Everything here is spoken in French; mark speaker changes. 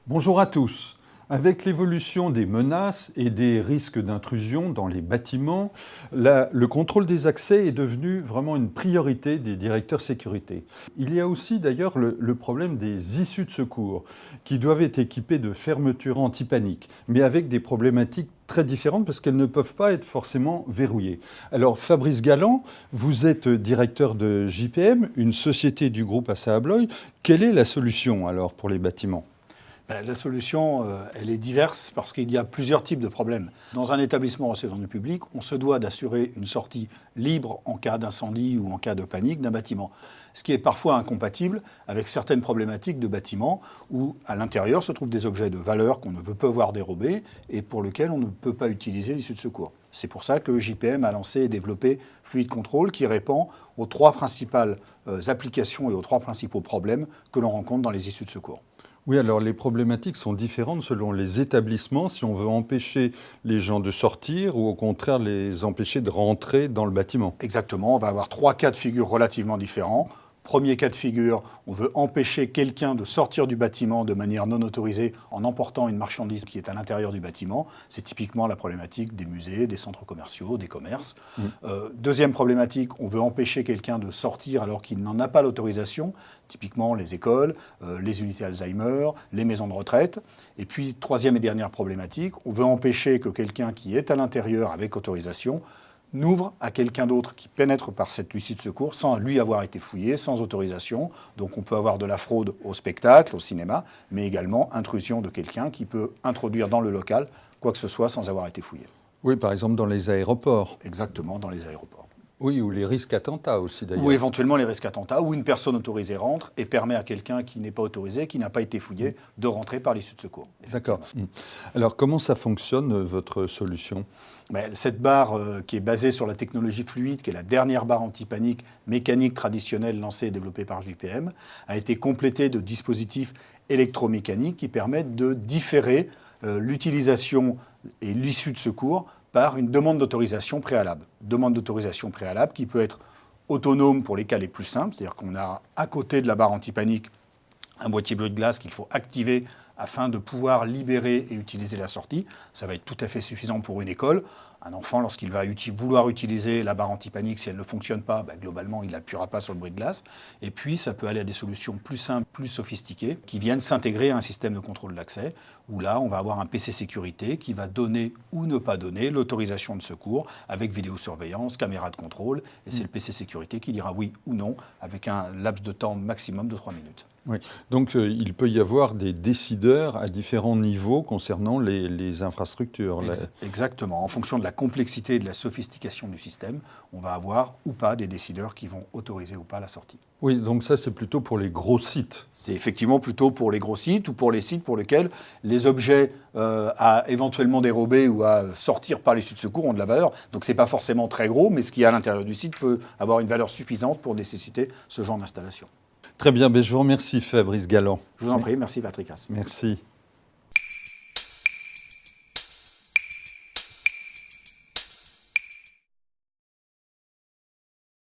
Speaker 1: Bonjour à tous. Avec l'évolution des menaces et des risques d'intrusion dans les bâtiments, le contrôle des accès est devenu vraiment une priorité des directeurs sécurité. Il y a aussi d'ailleurs le problème des issues de secours, qui doivent être équipées de fermetures anti-panique, mais avec des problématiques très différentes parce qu'elles ne peuvent pas être forcément verrouillées. Alors Fabrice Galland, vous êtes directeur de JPM, une société du groupe ASSA ABLOY. Quelle est la solution alors pour les bâtiments ?
Speaker 2: La solution, elle est diverse parce qu'il y a plusieurs types de problèmes. Dans un établissement recevant du public, on se doit d'assurer une sortie libre en cas d'incendie ou en cas de panique d'un bâtiment. Ce qui est parfois incompatible avec certaines problématiques de bâtiments où à l'intérieur se trouvent des objets de valeur qu'on ne veut pas voir dérobés et pour lesquels on ne peut pas utiliser l'issue de secours. C'est pour ça que JPM a lancé et développé Fluid Control qui répond aux trois principales applications et aux trois principaux problèmes que l'on rencontre dans les issues de secours.
Speaker 1: Oui, alors les problématiques sont différentes selon les établissements, si on veut empêcher les gens de sortir ou au contraire les empêcher de rentrer dans le bâtiment.
Speaker 2: Exactement, on va avoir trois cas de figure relativement différents. Premier cas de figure, on veut empêcher quelqu'un de sortir du bâtiment de manière non autorisée en emportant une marchandise qui est à l'intérieur du bâtiment. C'est typiquement la problématique des musées, des centres commerciaux, des commerces. Deuxième problématique, on veut empêcher quelqu'un de sortir alors qu'il n'en a pas l'autorisation. Typiquement les écoles, les unités Alzheimer, les maisons de retraite. Et puis, troisième et dernière problématique, on veut empêcher que quelqu'un qui est à l'intérieur avec autorisation n'ouvre à quelqu'un d'autre qui pénètre par cette issue de secours sans lui avoir été fouillé, sans autorisation. Donc on peut avoir de la fraude au spectacle, au cinéma, mais également intrusion de quelqu'un qui peut introduire dans le local quoi que ce soit sans avoir été fouillé.
Speaker 1: Oui, par exemple dans les aéroports.
Speaker 2: Exactement, dans les aéroports.
Speaker 1: Oui, ou les risques attentats aussi d'ailleurs.
Speaker 2: Ou éventuellement les risques attentats, où une personne autorisée rentre et permet à quelqu'un qui n'est pas autorisé, qui n'a pas été fouillé, de rentrer par l'issue de secours.
Speaker 1: D'accord. Alors comment ça fonctionne, votre solution ?
Speaker 2: Cette barre qui est basée sur la technologie fluide, qui est la dernière barre anti-panique mécanique traditionnelle lancée et développée par JPM, a été complétée de dispositifs électromécaniques qui permettent de différer l'utilisation et l'issue de secours par une demande d'autorisation préalable. Demande d'autorisation préalable qui peut être autonome pour les cas les plus simples, c'est-à-dire qu'on a à côté de la barre anti-panique un boîtier bleu de glace qu'il faut activer afin de pouvoir libérer et utiliser la sortie. Ça va être tout à fait suffisant pour une école. Un enfant, lorsqu'il va vouloir utiliser la barre anti-panique, si elle ne fonctionne pas, globalement, il n'appuiera pas sur le bruit de glace. Et puis, ça peut aller à des solutions plus simples, plus sophistiquées, qui viennent s'intégrer à un système de contrôle d'accès, où là, on va avoir un PC sécurité qui va donner ou ne pas donner l'autorisation de secours avec vidéosurveillance, caméra de contrôle. Et c'est le PC sécurité qui dira oui ou non, avec un laps de temps maximum de 3 minutes.
Speaker 1: Oui. Donc il peut y avoir des décideurs à différents niveaux concernant les infrastructures.
Speaker 2: Exactement. En fonction de la complexité et de la sophistication du système, on va avoir ou pas des décideurs qui vont autoriser ou pas la sortie.
Speaker 1: Oui, donc ça c'est plutôt pour les gros sites.
Speaker 2: C'est effectivement plutôt pour les gros sites ou pour les sites pour lesquels les objets à éventuellement dérober ou à sortir par l'issue de secours ont de la valeur. Donc ce n'est pas forcément très gros, mais ce qui est à l'intérieur du site peut avoir une valeur suffisante pour nécessiter ce genre d'installation.
Speaker 1: Très bien, je vous remercie Fabrice Galland.
Speaker 2: Je vous en prie, merci Patrick Haas.
Speaker 1: Merci.